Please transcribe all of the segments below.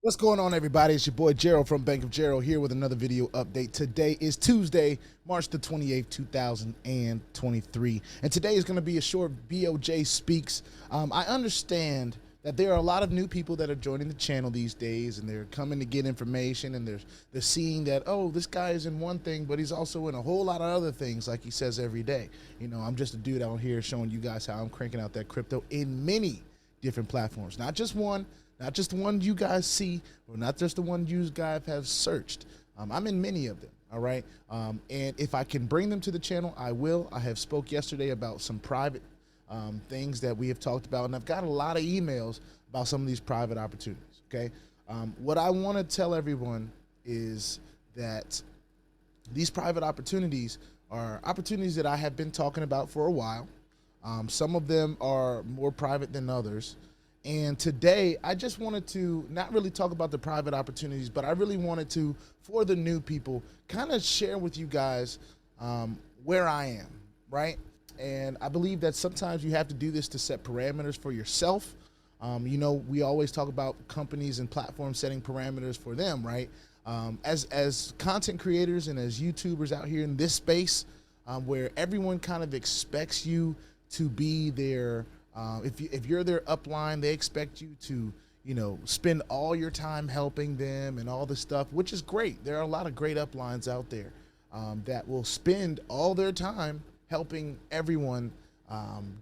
What's going on, everybody? It's your boy Gerald from Bank of Gerald here with another video update. Today is Tuesday, March the 28th, 2023. And today is going to be a short BOJ Speaks. I understand that there are a lot of new people that are joining the channel these days, and they're coming to get information, and they're seeing that, oh, this guy is in one thing, but he's also in a whole lot of other things, like he says every day. You know, I'm just a dude out here showing you guys how I'm cranking out that crypto in many different platforms, not just one. Not just the one you guys see, or not just the one you guys have searched. I'm in many of them, all right? And if I can bring them to the channel, I will. I have spoke yesterday about some private things that we have talked about, and I've got a lot of emails about some of these private opportunities, okay? What I want to tell everyone is that these private opportunities are opportunities that I have been talking about for a while. Some of them are more private than others. And today, I just wanted to not really talk about the private opportunities, but I really wanted to, for the new people, kind of share with you guys where I am, right? And I believe that sometimes you have to do this to set parameters for yourself. You know, we always talk about companies and platforms setting parameters for them, right? As content creators and as YouTubers out here in this space, where everyone kind of expects you to be their if you're their upline, they expect you to, you know, spend all your time helping them and all this stuff, which is great. There are a lot of great uplines out there that will spend all their time helping everyone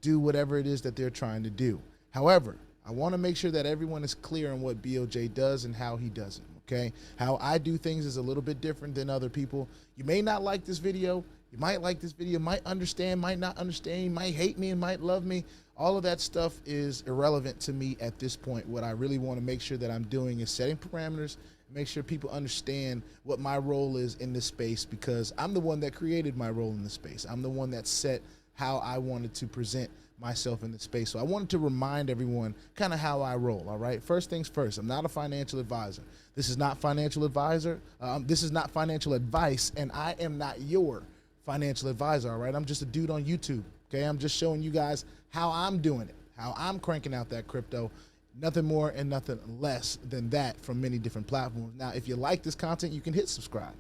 do whatever it is that they're trying to do. However, I want to make sure that everyone is clear on what BOJ does and how he does it, okay? How I do things is a little bit different than other people. You may not like this video. You might like this video, might understand, might not understand, you might hate me and might love me. All of that stuff is irrelevant to me at this point. What I really want to make sure that I'm doing is setting parameters, make sure people understand what my role is in this space, because I'm the one that created my role in this space. I'm the one that set how I wanted to present myself in the space. So I wanted to remind everyone kind of how I roll, all right? First things first, I'm not a financial advisor. This is not financial advisor. This is not financial advice, and I am not your financial advisor, all right? I'm just a dude on YouTube, okay? I'm just showing you guys how I'm doing it, how I'm cranking out that crypto. Nothing more and nothing less than that from many different platforms. Now, if you like this content, you can hit subscribe.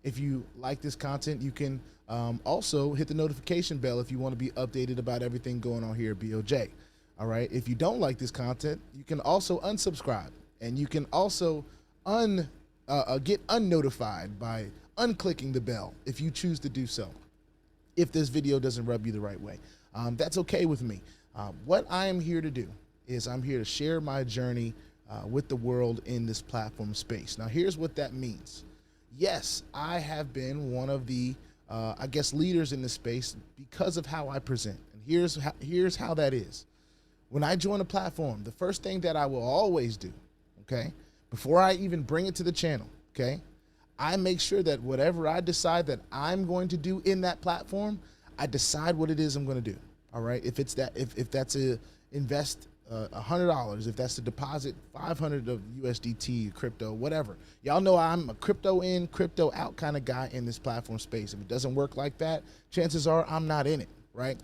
If you like this content, you can also hit the notification bell if you want to be updated about everything going on here at BOJ, all right? If you don't like this content, you can also unsubscribe, and you can also get unnotified by unclicking the bell if you choose to do so, if this video doesn't rub you the right way. That's okay with me. What I am here to do is I'm here to share my journey with the world in this platform space. Now, here's what that means. Yes, I have been one of the, I guess, leaders in this space because of how I present. And here's how that is. When I join a platform, the first thing that I will always do, okay, before I even bring it to the channel, okay, I make sure that whatever I decide that I'm going to do in that platform, I decide what it is I'm going to do. All right. If it's that, if that's a invest $100, if that's to deposit 500 of USDT, crypto, whatever. Y'all know I'm a crypto in, crypto out kind of guy in this platform space. If it doesn't work like that, chances are I'm not in it. Right.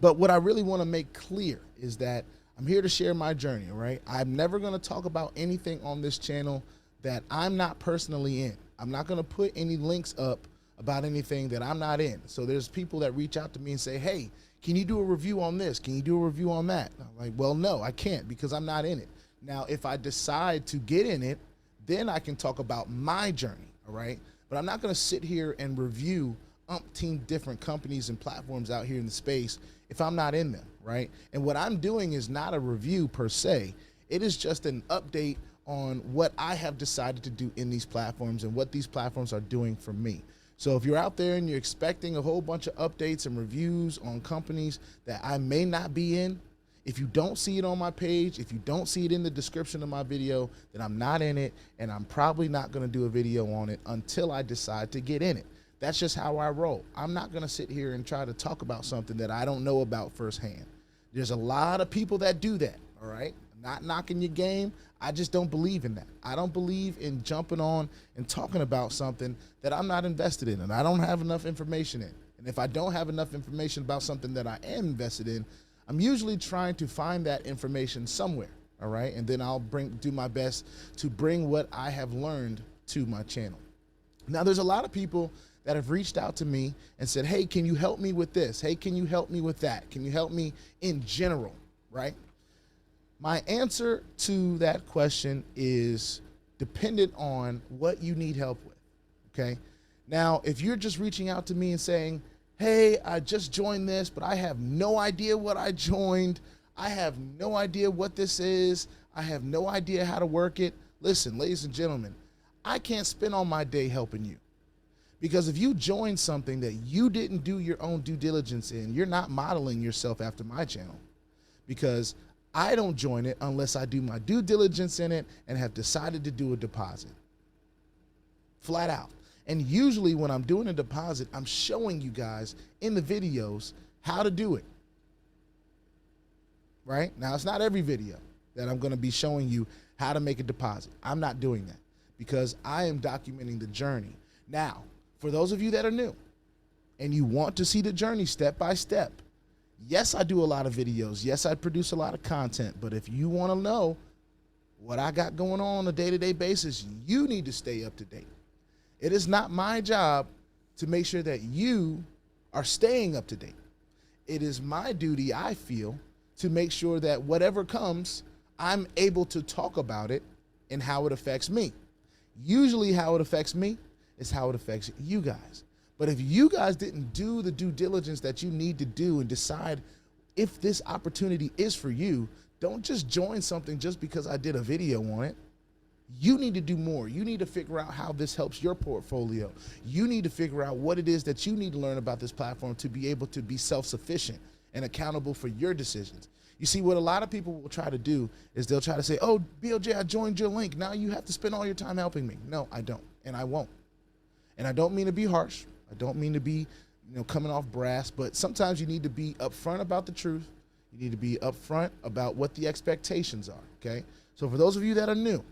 But what I really want to make clear is that I'm here to share my journey. All right. I'm never going to talk about anything on this channel that I'm not personally in. I'm not going to put any links up about anything that I'm not in. So there's people that reach out to me and say, hey, can you do a review on this? Can you do a review on that? And I'm like, well, no, I can't, because I'm not in it. Now, if I decide to get in it, then I can talk about my journey, all right? But I'm not going to sit here and review umpteen different companies and platforms out here in the space if I'm not in them, right? And what I'm doing is not a review per se. It is just an update on what I have decided to do in these platforms and what these platforms are doing for me. So if you're out there and you're expecting a whole bunch of updates and reviews on companies that I may not be in, if you don't see it on my page, if you don't see it in the description of my video, then I'm not in it, and I'm probably not going to do a video on it until I decide to get in it. That's just how I roll. I'm not going to sit here and try to talk about something that I don't know about firsthand. There's a lot of people that do that, all right? Not knocking your game. I just don't believe in that. I don't believe in jumping on and talking about something that I'm not invested in and I don't have enough information in. And if I don't have enough information about something that I am invested in, I'm usually trying to find that information somewhere, all right? And then I'll do my best to bring what I have learned to my channel. Now, there's a lot of people that have reached out to me and said, hey, can you help me with this? Hey, can you help me with that? Can you help me in general, right? My answer to that question is dependent on what you need help with, okay? Now, if you're just reaching out to me and saying, hey, I just joined this, but I have no idea what I joined. I have no idea what this is. I have no idea how to work it. Listen, ladies and gentlemen, I can't spend all my day helping you. Because if you join something that you didn't do your own due diligence in, you're not modeling yourself after my channel. Because I don't join it unless I do my due diligence in it and have decided to do a deposit. Flat out. And usually when I'm doing a deposit, I'm showing you guys in the videos how to do it. Right? Now, it's not every video that I'm going to be showing you how to make a deposit. I'm not doing that because I am documenting the journey. Now, for those of you that are new and you want to see the journey step by step, yes, I do a lot of videos. Yes, I produce a lot of content. But if you want to know what I got going on a day-to-day basis, you need to stay up to date. It is not my job to make sure that you are staying up to date. It is my duty, I feel, to make sure that whatever comes, I'm able to talk about it and how it affects me. Usually how it affects me is how it affects you guys. But if you guys didn't do the due diligence that you need to do and decide if this opportunity is for you, don't just join something just because I did a video on it. You need to do more. You need to figure out how this helps your portfolio. You need to figure out what it is that you need to learn about this platform to be able to be self-sufficient and accountable for your decisions. You see, what a lot of people will try to do is they'll try to say, oh, BLJ, I joined your link. Now you have to spend all your time helping me. No, I don't, and I won't. And I don't mean to be harsh. I don't mean to be, coming off brass, but sometimes you need to be upfront about the truth. You need to be upfront about what the expectations are, okay? So for those of you that are new,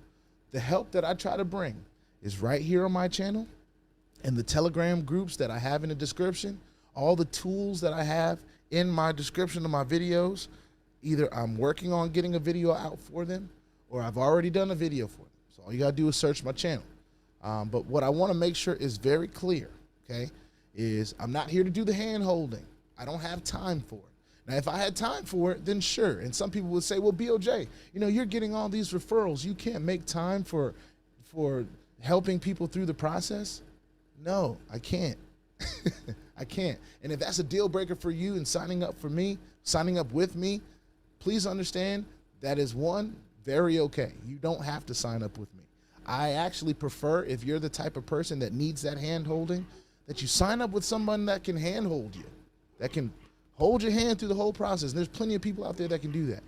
the help that I try to bring is right here on my channel and the Telegram groups that I have in the description, all the tools that I have in my description of my videos. Either I'm working on getting a video out for them or I've already done a video for them. So all you gotta do is search my channel. But what I wanna make sure is very clear, okay, is I'm not here to do the hand holding. I don't have time for it. Now, if I had time for it, then sure. And some people would say, well, BOJ, you're getting all these referrals. You can't make time for helping people through the process. No, I can't. I can't. And if that's a deal breaker for you and signing up with me, please understand that is very okay. You don't have to sign up with me. I actually prefer, if you're the type of person that needs that hand holding, that you sign up with someone that can hand hold you, that can hold your hand through the whole process. And there's plenty of people out there that can do that.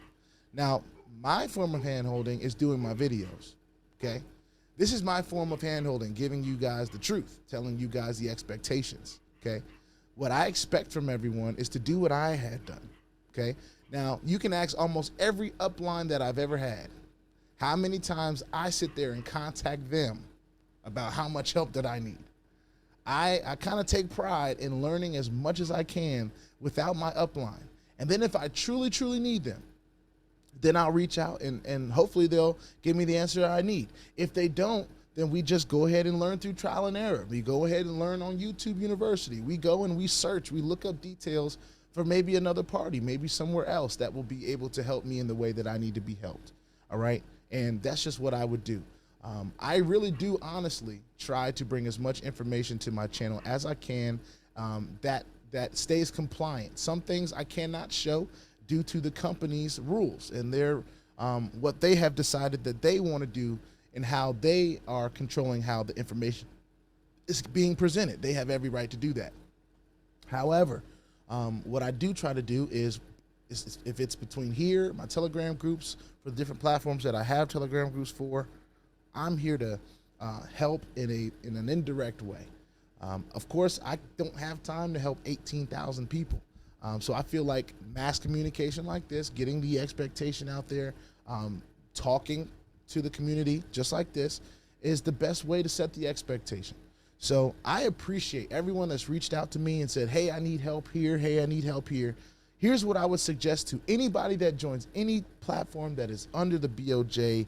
Now, my form of hand holding is doing my videos, okay? This is my form of hand holding, giving you guys the truth, telling you guys the expectations, okay? What I expect from everyone is to do what I had done, okay? Now, you can ask almost every upline that I've ever had how many times I sit there and contact them about how much help that I need. I kind of take pride in learning as much as I can without my upline. And then if I truly, truly need them, then I'll reach out and hopefully they'll give me the answer I need. If they don't, then we just go ahead and learn through trial and error. We go ahead and learn on YouTube University. We go and we search, we look up details for maybe another party, maybe somewhere else that will be able to help me in the way that I need to be helped, all right? And that's just what I would do. I really do honestly try to bring as much information to my channel as I can that stays compliant. Some things I cannot show due to the company's rules and their what they have decided that they want to do and how they are controlling how the information is being presented. They have every right to do that. However, what I do try to do is if it's between here, my Telegram groups for the different platforms that I have Telegram groups for, I'm here to help in an indirect way. Of course, I don't have time to help 18,000 people. So I feel like mass communication like this, getting the expectation out there, talking to the community just like this is the best way to set the expectation. So I appreciate everyone that's reached out to me and said, hey, I need help here. Hey, I need help here. Here's what I would suggest to anybody that joins any platform that is under the BOJ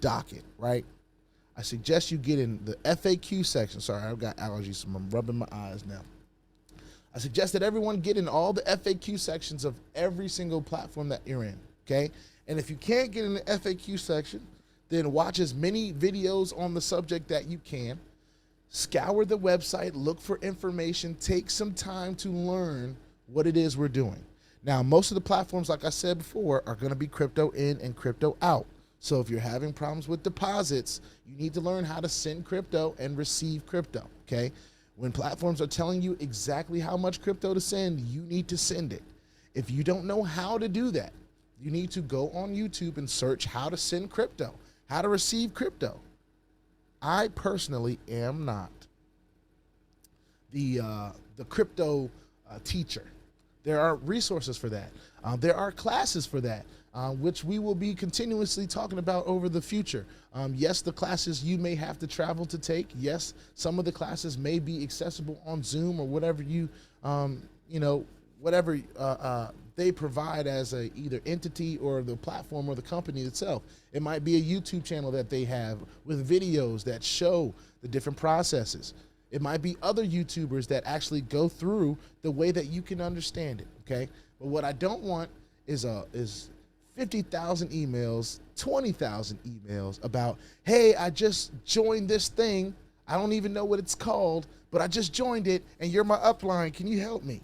docket, right? I suggest you get in the FAQ section. Sorry, I've got allergies, so I'm rubbing my eyes now. I suggest that everyone get in all the FAQ sections of every single platform that you're in, okay? And if you can't get in the FAQ section, then watch as many videos on the subject that you can. Scour the website, look for information, take some time to learn what it is we're doing. Now, most of the platforms, like I said before, are gonna be crypto in and crypto out. So if you're having problems with deposits, you need to learn how to send crypto and receive crypto, okay? When platforms are telling you exactly how much crypto to send, you need to send it. If you don't know how to do that, you need to go on YouTube and search how to send crypto, how to receive crypto. I personally am not the crypto teacher. There are resources for that. There are classes for that, which we will be continuously talking about over the future. Yes, the classes you may have to travel to take. Yes, some of the classes may be accessible on Zoom or whatever whatever they provide as a either entity or the platform or the company itself. It might be a YouTube channel that they have with videos that show the different processes. It might be other YouTubers that actually go through the way that you can understand it, okay? But what I don't want is 50,000 emails, 20,000 emails about, hey, I just joined this thing. I don't even know what it's called, but I just joined it and you're my upline. Can you help me?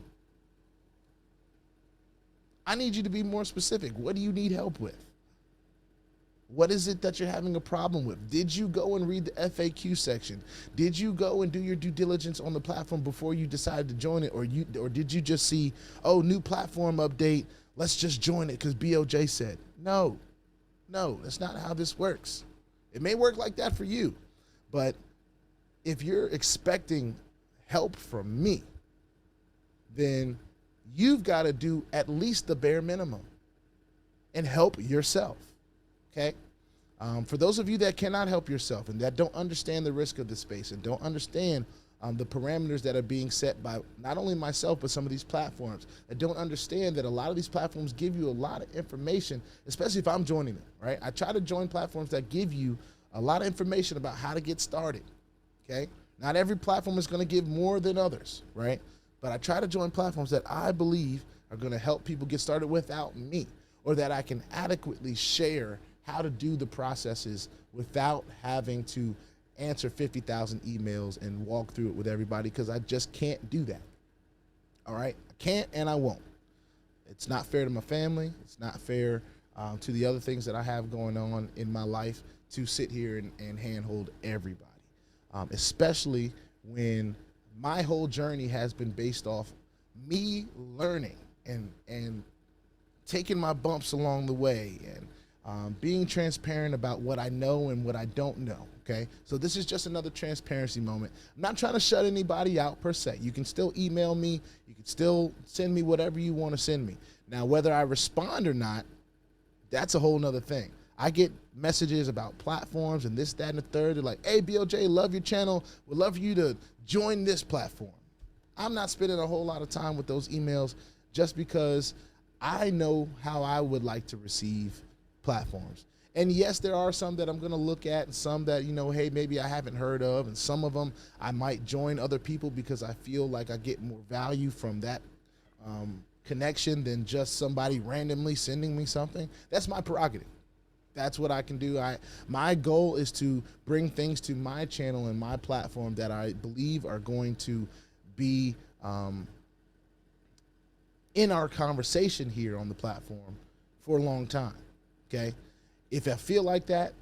I need you to be more specific. What do you need help with? What is it that you're having a problem with? Did you go and read the FAQ section? Did you go and do your due diligence on the platform before you decided to join it? Or did you just see, oh, new platform update, let's just join it because BOJ said? No, that's not how this works. It may work like that for you, but if you're expecting help from me, then you've got to do at least the bare minimum and help yourself. Okay. For those of you that cannot help yourself and that don't understand the risk of the space and don't understand the parameters that are being set by not only myself, but some of these platforms, that don't understand that a lot of these platforms give you a lot of information, especially if I'm joining them, right? I try to join platforms that give you a lot of information about how to get started, okay? Not every platform is going to give more than others, right? But I try to join platforms that I believe are going to help people get started without me, or that I can adequately share how to do the processes without having to answer 50,000 emails and walk through it with everybody, because I just can't do that. All right? I can't and I won't. It's not fair to my family. It's not fair to the other things that I have going on in my life to sit here and handhold everybody, especially when my whole journey has been based off me learning and taking my bumps along the way and being transparent about what I know and what I don't know, okay? So this is just another transparency moment. I'm not trying to shut anybody out per se. You can still email me. You can still send me whatever you want to send me. Now, whether I respond or not, that's a whole nother thing. I get messages about platforms and this, that, and the third. They're like, hey, BOJ, love your channel. Would love for you to join this platform. I'm not spending a whole lot of time with those emails just because I know how I would like to receive platforms. And yes, there are some that I'm going to look at and some that, hey, maybe I haven't heard of. And some of them I might join other people because I feel like I get more value from that connection than just somebody randomly sending me something. That's my prerogative. That's what I can do. My goal is to bring things to my channel and my platform that I believe are going to be in our conversation here on the platform for a long time. Okay, if I feel like that,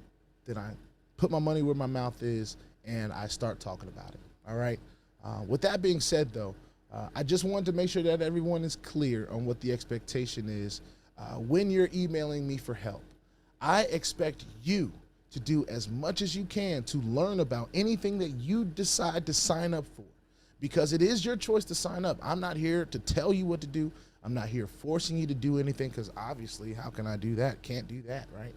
then I put my money where my mouth is and I start talking about it. All right. With that being said, though, I just wanted to make sure that everyone is clear on what the expectation is when you're emailing me for help. I expect you to do as much as you can to learn about anything that you decide to sign up for, because it is your choice to sign up. I'm not here to tell you what to do. I'm not here forcing you to do anything, because obviously, how can I do that? Can't do that, right?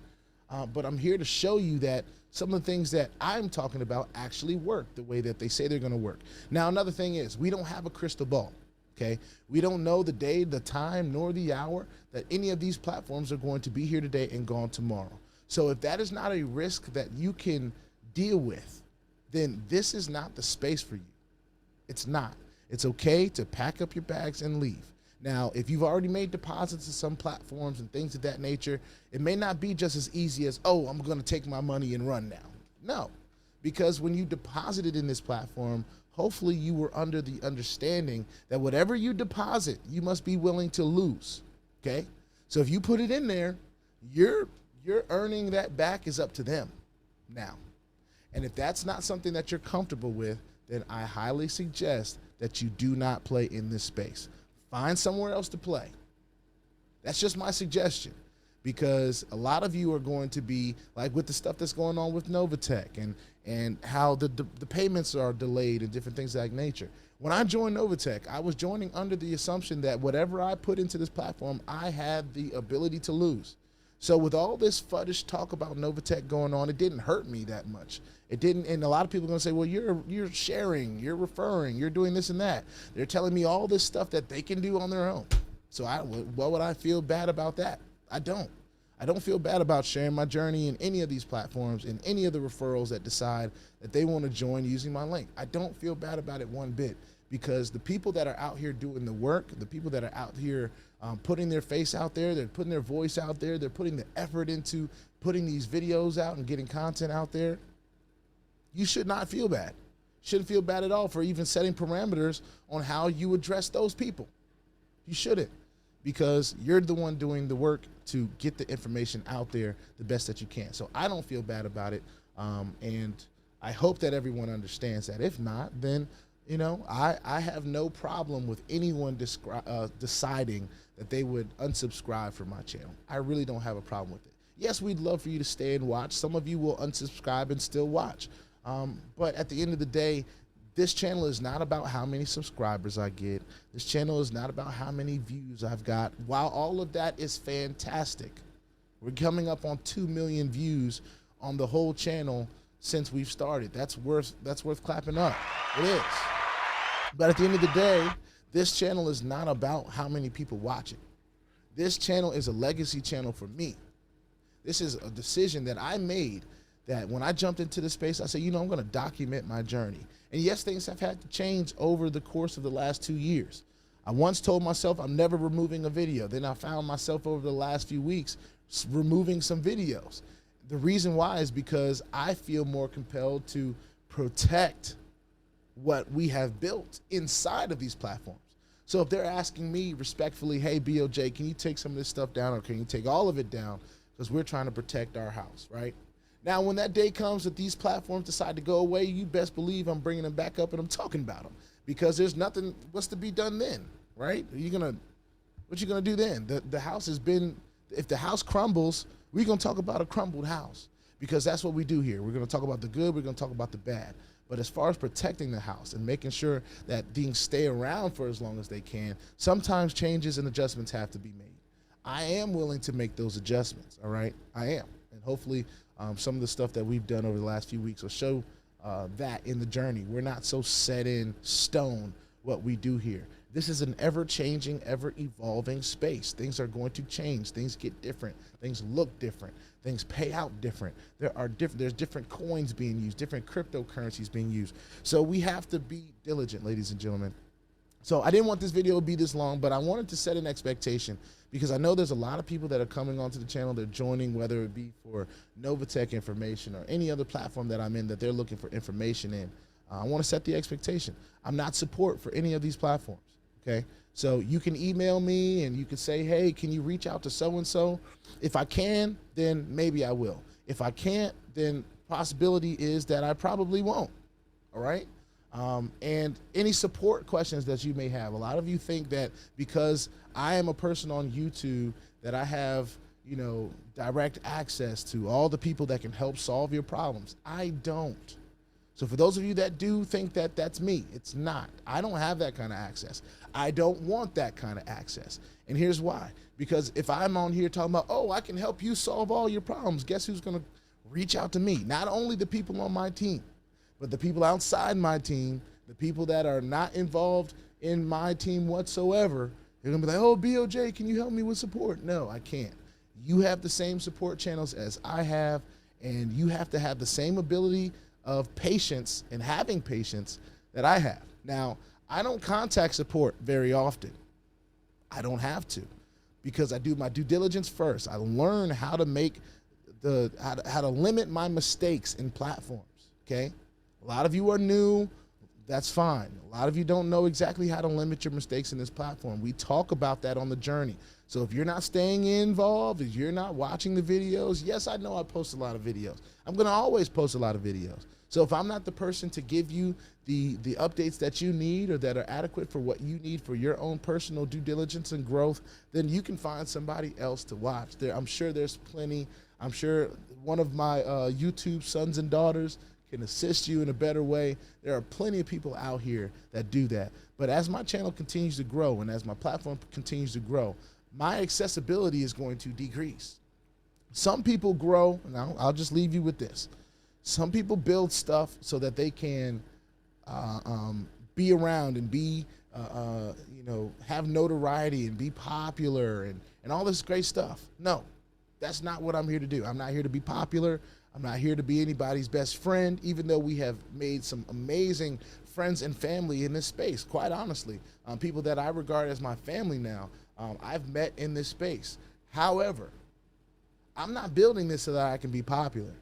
But I'm here to show you that some of the things that I'm talking about actually work the way that they say they're going to work. Now, another thing is we don't have a crystal ball. okay? We don't know the day, the time, nor the hour that any of these platforms are going to be here today and gone tomorrow. So if that is not a risk that you can deal with, then this is not the space for you. It's not. It's okay to pack up your bags and leave. Now, if you've already made deposits to some platforms and things of that nature, it may not be just as easy as, oh, I'm going to take my money and run now. No, because when you deposited in this platform, hopefully you were under the understanding that whatever you deposit, you must be willing to lose, okay? So if you put it in there, you're earning that back is up to them now. And if that's not something that you're comfortable with, then I highly suggest that you do not play in this space. Find somewhere else to play. That's just my suggestion, because a lot of you are going to be like with the stuff that's going on with NOVATECH and how the payments are delayed and different things of that nature. When I joined NOVATECH, I was joining under the assumption that whatever I put into this platform, I had the ability to lose. So with all this fuddish talk about NOVATECH going on, it didn't hurt me that much. It didn't, and a lot of people are gonna say, well, you're sharing, you're referring, you're doing this and that. They're telling me all this stuff that they can do on their own. So what would I feel bad about that? I don't. I don't feel bad about sharing my journey in any of these platforms, in any of the referrals that decide that they want to join using my link. I don't feel bad about it one bit, because the people that are out here doing the work, the people that are out here putting their face out there, they're putting their voice out there, they're putting the effort into putting these videos out and getting content out there, you should not feel bad. Shouldn't feel bad at all for even setting parameters on how you address those people. You shouldn't, because you're the one doing the work to get the information out there the best that you can. So I don't feel bad about it, and I hope that everyone understands that. If not, then you know, I have no problem with anyone deciding that they would unsubscribe from my channel. I really don't have a problem with it. Yes, we'd love for you to stay and watch. Some of you will unsubscribe and still watch. But at the end of the day, this channel is not about how many subscribers I get. This channel is not about how many views I've got. While all of that is fantastic, we're coming up on 2 million views on the whole channel since we've started. That's worth clapping up. It is. But at the end of the day, this channel is not about how many people watch it. This channel is a legacy channel for me. This is a decision that I made, that when I jumped into this space, I said, you know, I'm gonna document my journey. And yes, things have had to change over the course of the last 2 years. I once told myself I'm never removing a video. Then I found myself over the last few weeks removing some videos. The reason why is because I feel more compelled to protect what we have built inside of these platforms. So if they're asking me respectfully, hey, BOJ, can you take some of this stuff down, or can you take all of it down? Because we're trying to protect our house, right? Now, when that day comes that these platforms decide to go away, you best believe I'm bringing them back up and I'm talking about them, because there's nothing what's to be done then, right? What you gonna do then? The house has been, if the house crumbles, we're gonna talk about a crumbled house, because that's what we do here. We're gonna talk about the good, we're gonna talk about the bad. But as far as protecting the house and making sure that things stay around for as long as they can, sometimes changes and adjustments have to be made. I am willing to make those adjustments, all right? I am. And hopefully some of the stuff that we've done over the last few weeks will show that in the journey. We're not so set in stone what we do here. This is an ever-changing, ever-evolving space. Things are going to change. Things get different. Things look different. Things pay out different. There's different coins being used, different cryptocurrencies being used. So we have to be diligent, ladies and gentlemen. So I didn't want this video to be this long, but I wanted to set an expectation, because I know there's a lot of people that are coming onto the channel. They're joining, whether it be for NOVATECH information or any other platform that I'm in that they're looking for information in. I want to set the expectation. I'm not support for any of these platforms, okay? So you can email me and you can say, hey, can you reach out to so-and-so? If I can, then maybe I will. If I can't, then possibility is that I probably won't, all right? And any support questions that you may have. A lot of you think that because I am a person on YouTube that I have, you know, direct access to all the people that can help solve your problems. I don't. So for those of you that do think that that's me, it's not. I don't have that kind of access. I don't want that kind of access. And here's why. Because if I'm on here talking about, oh, I can help you solve all your problems, guess who's going to reach out to me? Not only the people on my team, but the people outside my team, the people that are not involved in my team whatsoever, they're gonna be like, oh, BOJ, can you help me with support? No, I can't. You have the same support channels as I have, and you have to have the same ability of patience and having patience that I have. Now, I don't contact support very often. I don't have to, because I do my due diligence first. I learn how to make how to limit my mistakes in platforms, okay? A lot of you are new, that's fine. A lot of you don't know exactly how to limit your mistakes in this platform. We talk about that on the journey. So if you're not staying involved, if you're not watching the videos, yes, I know I post a lot of videos. I'm gonna always post a lot of videos. So if I'm not the person to give you the updates that you need or that are adequate for what you need for your own personal due diligence and growth, then you can find somebody else to watch. I'm sure there's plenty. I'm sure one of my YouTube sons and daughters can assist you in a better way. There are plenty of people out here that do that. But as my channel continues to grow and as my platform continues to grow, my accessibility is going to decrease. Some people grow, and I'll just leave you with this. Some people build stuff so that they can be around and be, have notoriety and be popular and all this great stuff. No, that's not what I'm here to do. I'm not here to be popular. I'm not here to be anybody's best friend, even though we have made some amazing friends and family in this space, quite honestly. People that I regard as my family now, I've met in this space. However, I'm not building this so that I can be popular.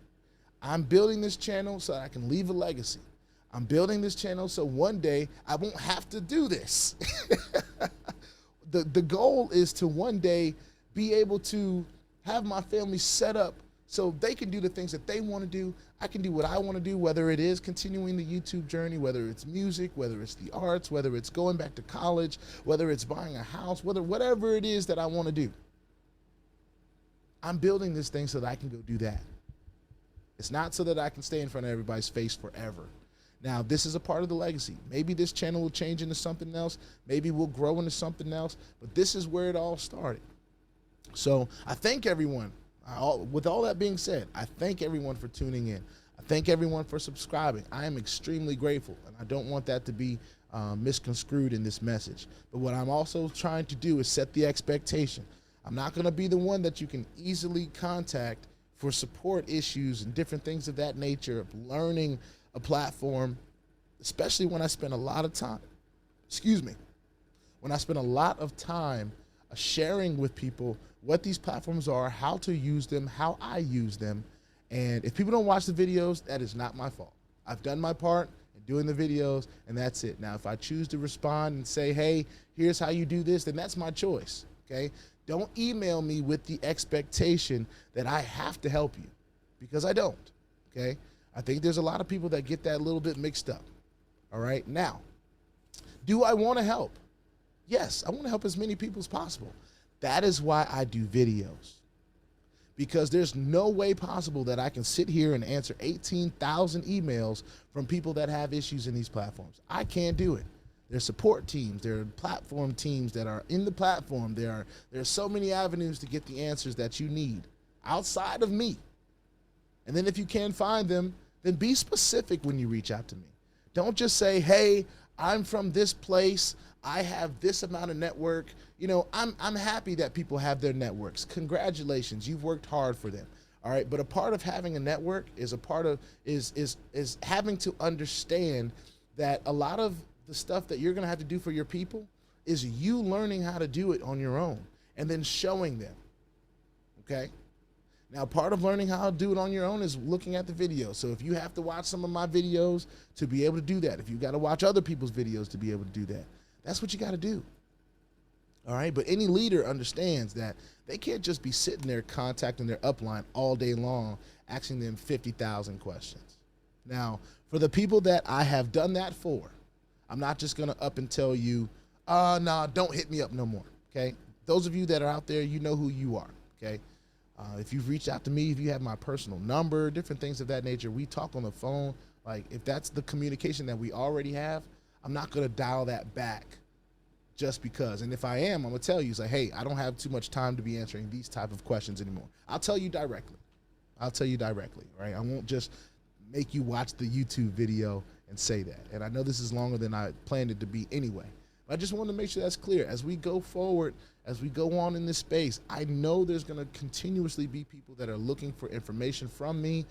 I'm building this channel so that I can leave a legacy. I'm building this channel so one day I won't have to do this. The goal is to one day be able to have my family set up so they can do the things that they want to do. I can do what I want to do, whether it is continuing the YouTube journey, whether it's music, whether it's the arts, whether it's going back to college, whether it's buying a house, whatever it is that I want to do. I'm building this thing so that I can go do that. It's not so that I can stay in front of everybody's face forever. Now, this is a part of the legacy. Maybe this channel will change into something else. Maybe we'll grow into something else. But this is where it all started. So I thank everyone. With all that being said, I thank everyone for tuning in. I thank everyone for subscribing. I am extremely grateful, and I don't want that to be misconstrued in this message. But what I'm also trying to do is set the expectation. I'm not going to be the one that you can easily contact for support issues and different things of that nature, of learning a platform, especially when I spend a lot of time, when I spend a lot of time sharing with people what these platforms are, how to use them, how I use them. And if people don't watch the videos, that is not my fault. I've done my part in doing the videos, and that's it. Now, if I choose to respond and say, hey, here's how you do this, then that's my choice, okay? Don't email me with the expectation that I have to help you, because I don't, okay? I think there's a lot of people that get that a little bit mixed up, all right? Now, do I want to help? Yes, I want to help as many people as possible. That is why I do videos, because there's no way possible that I can sit here and answer 18,000 emails from people that have issues in these platforms. I can't do it. There's support teams, there are platform teams that are in the platform. There are so many avenues to get the answers that you need outside of me. And then if you can't find them, then be specific when you reach out to me. Don't just say, hey, I'm from this place, I have this amount of network. You know, I'm happy that people have their networks. Congratulations, you've worked hard for them. All right, but a part of having a network is is having to understand that a lot of the stuff that you're gonna have to do for your people is you learning how to do it on your own and then showing them, okay? Now, part of learning how to do it on your own is looking at the video. So if you have to watch some of my videos to be able to do that, if you got to watch other people's videos to be able to do that, that's what you got to do. All right, but any leader understands that they can't just be sitting there contacting their upline all day long, asking them 50,000 questions. Now, for the people that I have done that for, I'm not just going to up and tell you, nah, don't hit me up no more, okay? Those of you that are out there, you know who you are, okay? If you've reached out to me, if you have my personal number, different things of that nature, we talk on the phone. Like, if that's the communication that we already have, I'm not going to dial that back just because. And if I am, I'm going to tell you, say, hey, I don't have too much time to be answering these type of questions anymore. I'll tell you directly. I'll tell you directly, right? I won't just make you watch the YouTube video and say that. And I know this is longer than I planned it to be anyway, I just want to make sure that's clear. As we go forward, as we go on in this space, I know there's going to continuously be people that are looking for information from me.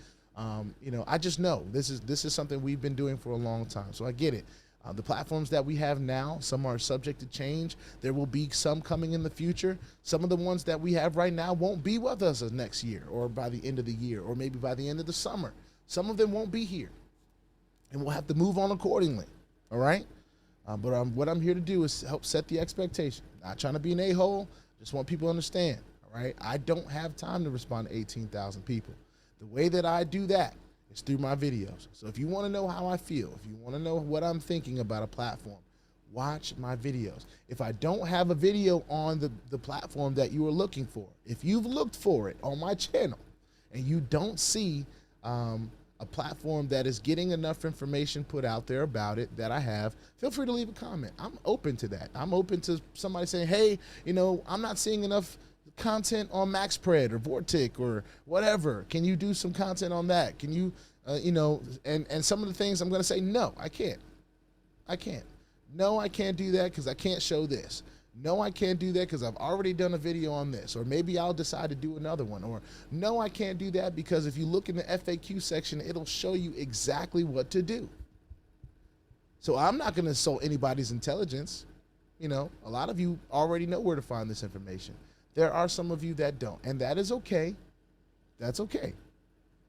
You know, I just know this is something we've been doing for a long time, so I get it. The platforms that we have now, some are subject to change. There will be some coming in the future. Some of the ones that we have right now won't be with us next year or by the end of the year or maybe by the end of the summer. Some of them won't be here, and we'll have to move on accordingly, all right? But what I'm here to do is help set the expectation. Not trying to be an a-hole, just want people to understand, all right? I don't have time to respond to 18,000 people. The way that I do that is through my videos. So if you want to know how I feel, if you want to know what I'm thinking about a platform, watch my videos. If I don't have a video on the platform that you are looking for, if you've looked for it on my channel and you don't see a platform that is getting enough information put out there about it that I have, feel free to leave a comment. I'm open to that. I'm open to somebody saying, hey, you know, I'm not seeing enough content on MAXPREAD or VORTIC or whatever. Can you do some content on that? Can you, you know, and some of the things I'm going to say, no, I can't. I can't. No, I can't do that because I can't show this. No, I can't do that because I've already done a video on this, or maybe I'll decide to do another one. Or no, I can't do that because if you look in the FAQ section, it'll show you exactly what to do. So I'm not going to insult anybody's intelligence. You know, a lot of you already know where to find this information. There are some of you that don't, and that is okay. That's okay.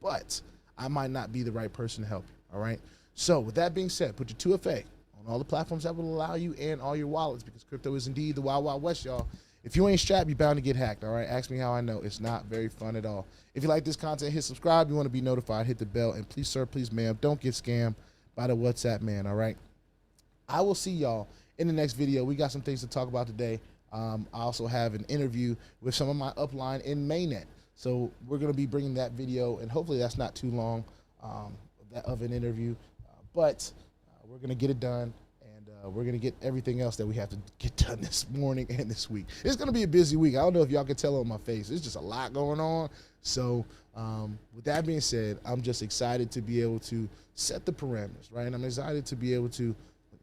But I might not be the right person to help you, all right? So with that being said, put your 2FA on all the platforms that will allow you and all your wallets, because crypto is indeed the wild, wild west, y'all. If you ain't strapped, you're bound to get hacked, all right? Ask me how I know. It's not very fun at all. If you like this content, hit subscribe. You want to be notified, hit the bell. And please, sir, please, ma'am, don't get scammed by the WhatsApp man, all right? I will see y'all in the next video. We got some things to talk about today. I also have an interview with some of my upline in MAINET. So we're going to be bringing that video, and hopefully that's not too long of an interview. But we're going to get it done, and we're going to get everything else that we have to get done this morning and this week. It's going to be a busy week. I don't know if y'all can tell on my face. There's just a lot going on. So with that being said, I'm just excited to be able to set the parameters, right? And I'm excited to be able to,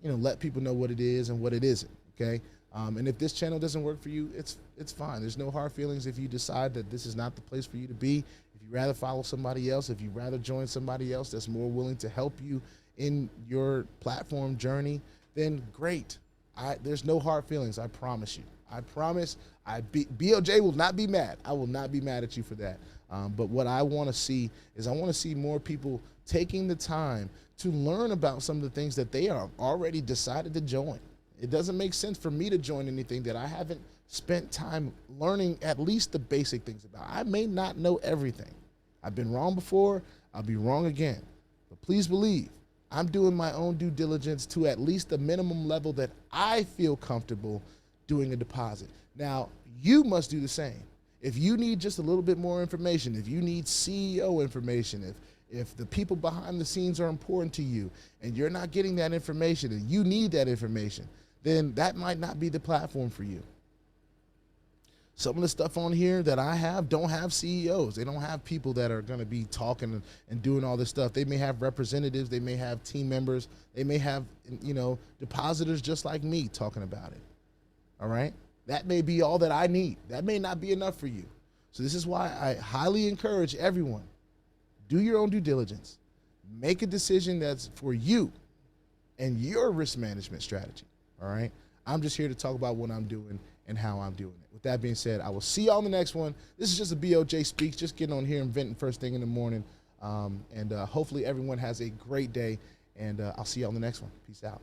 you know, let people know what it is and what it isn't, okay? And if this channel doesn't work for you, it's fine. There's no hard feelings if you decide that this is not the place for you to be. If you'd rather follow somebody else, if you'd rather join somebody else that's more willing to help you in your platform journey, then great. There's no hard feelings, I promise you. I promise. BLJ will not be mad. I will not be mad at you for that. But what I want to see is I want to see more people taking the time to learn about some of the things that they are already decided to join. It doesn't make sense for me to join anything that I haven't spent time learning at least the basic things about. I may not know everything. I've been wrong before. I'll be wrong again. But please believe I'm doing my own due diligence to at least the minimum level that I feel comfortable doing a deposit. Now, you must do the same. If you need just a little bit more information, if you need CEO information, if the people behind the scenes are important to you and you're not getting that information and you need that information, then that might not be the platform for you. Some of the stuff on here that I have don't have CEOs. They don't have people that are going to be talking and doing all this stuff. They may have representatives. They may have team members. They may have, you know, depositors just like me talking about it. All right? That may be all that I need. That may not be enough for you. So this is why I highly encourage everyone, do your own due diligence. Make a decision that's for you and your risk management strategy. All right. I'm just here to talk about what I'm doing and how I'm doing it. With that being said, I will see y'all in the next one. This is just a BOJ Speaks, just getting on here and venting first thing in the morning. Hopefully everyone has a great day, and I'll see y'all in the next one. Peace out.